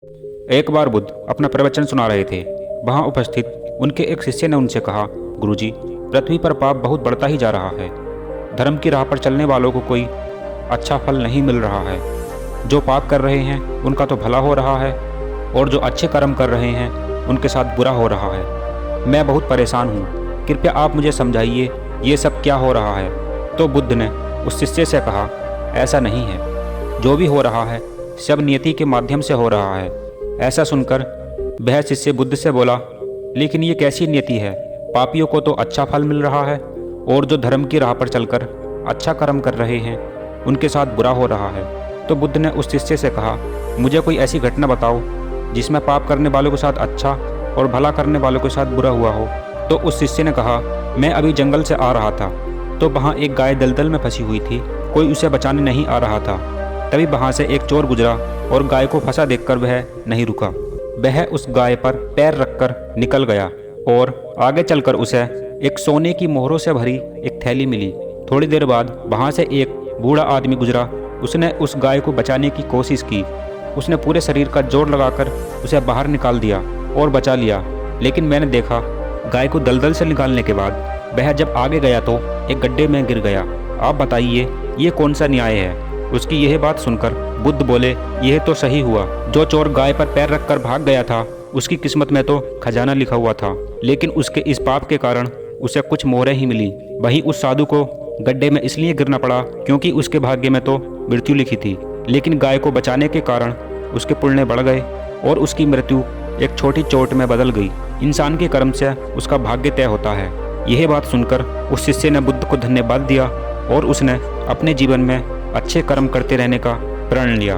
एक बार बुद्ध अपना प्रवचन सुना रहे थे। वहां उपस्थित उनके एक शिष्य ने उनसे कहा, गुरुजी, पृथ्वी पर पाप बहुत बढ़ता ही जा रहा है। धर्म की राह पर चलने वालों को कोई अच्छा फल नहीं मिल रहा है। जो पाप कर रहे हैं उनका तो भला हो रहा है, और जो अच्छे कर्म कर रहे हैं उनके साथ बुरा हो रहा है। मैं बहुत परेशान हूँ, कृपया आप मुझे समझाइए ये सब क्या हो रहा है। तो बुद्ध ने उस शिष्य से कहा, ऐसा नहीं है, जो भी हो रहा है सब नियति के माध्यम से हो रहा है। ऐसा सुनकर वह शिष्य बुद्ध से बोला, लेकिन ये कैसी नियति है? पापियों को तो अच्छा फल मिल रहा है, और जो धर्म की राह पर चलकर अच्छा कर्म कर रहे हैं उनके साथ बुरा हो रहा है। तो बुद्ध ने उस शिष्य से कहा, मुझे कोई ऐसी घटना बताओ जिसमें पाप करने वालों के साथ अच्छा और भला करने वालों के साथ बुरा हुआ हो। तो उस शिष्य ने कहा, मैं अभी जंगल से आ रहा था, तो वहाँ एक गाय दलदल में फंसी हुई थी। कोई उसे बचाने नहीं आ रहा था। तभी वहाँ से एक चोर गुजरा और गाय को फंसा देखकर वह नहीं रुका। वह उस गाय पर पैर रखकर निकल गया, और आगे चलकर उसे एक सोने की मोहरों से भरी एक थैली मिली। थोड़ी देर बाद वहाँ से एक बूढ़ा आदमी गुजरा। उसने उस गाय को बचाने की कोशिश की। उसने पूरे शरीर का जोर लगाकर उसे बाहर निकाल दिया और बचा लिया। लेकिन मैंने देखा, गाय को दलदल से निकालने के बाद वह जब आगे गया तो एक गड्ढे में गिर गया। आप बताइए, ये कौन सा न्याय है? उसकी यह बात सुनकर बुद्ध बोले, यह तो सही हुआ। जो चोर गाय पर पैर रखकर भाग गया था उसकी किस्मत में तो खजाना लिखा हुआ था, लेकिन उसके इस पाप के कारण उसे कुछ मोहरें ही मिली। वहीं उस साधु को गड्ढे में इसलिए गिरना पड़ा क्योंकि उसके भाग्य में तो मृत्यु लिखी थी। लेकिन गाय को बचाने के कारण उसके पुण्य बढ़ गए और उसकी मृत्यु एक छोटी चोट में बदल गई। इंसान के कर्म से उसका भाग्य तय होता है। यह बात सुनकर उस शिष्य ने बुद्ध को धन्यवाद दिया और उसने अपने जीवन में अच्छे कर्म करते रहने का प्रण लिया।